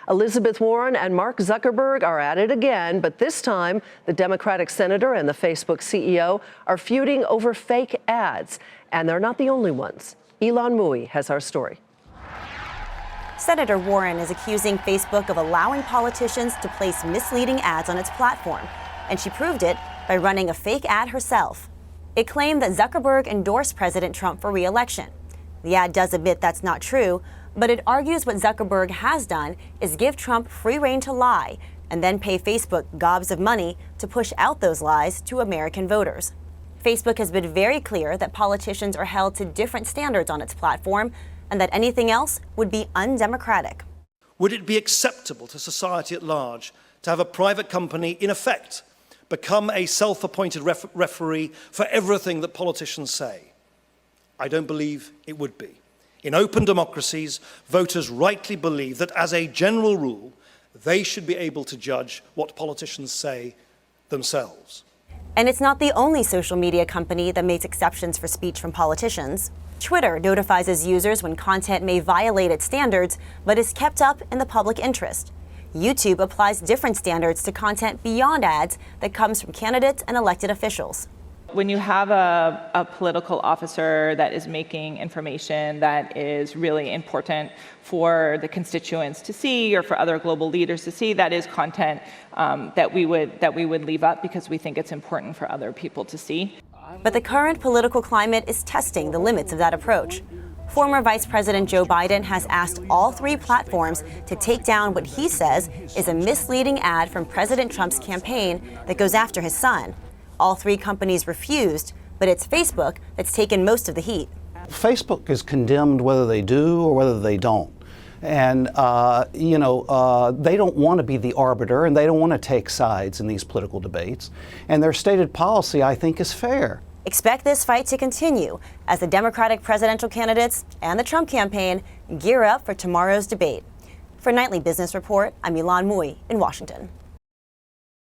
Elizabeth Warren and Mark Zuckerberg are at it again, but this time the Democratic senator and the Facebook CEO are feuding over fake ads. And they're not the only ones. Ilan Mui has our story. Senator Warren is accusing Facebook of allowing politicians to place misleading ads on its platform, and she proved it by running a fake ad herself. It claimed that Zuckerberg endorsed President Trump for re-election. The ad does admit that's not true, but it argues what Zuckerberg has done is give Trump free rein to lie and then pay Facebook gobs of money to push out those lies to American voters. Facebook has been very clear that politicians are held to different standards on its platform and that anything else would be undemocratic. Would it be acceptable to society at large to have a private company, in effect, become a self-appointed referee for everything that politicians say? I don't believe it would be. In open democracies, voters rightly believe that as a general rule, they should be able to judge what politicians say themselves. And it's not the only social media company that makes exceptions for speech from politicians. Twitter notifies its users when content may violate its standards, but is kept up in the public interest. YouTube applies different standards to content beyond ads that comes from candidates and elected officials. When you have a political officer that is making information that is really important for the constituents to see or for other global leaders to see, that is content that we would leave up because we think it's important for other people to see. But the current political climate is testing the limits of that approach. Former Vice President Joe Biden has asked all three platforms to take down what he says is a misleading ad from President Trump's campaign that goes after his son. All three companies refused, but it's Facebook that's taken most of the heat. Facebook is condemned whether they do or whether they don't. And, they don't want to be the arbiter and they don't want to take sides in these political debates. And their stated policy, I think, is fair. Expect this fight to continue as the Democratic presidential candidates and the Trump campaign gear up for tomorrow's debate. For Nightly Business Report, I'm Ilan Mui in Washington.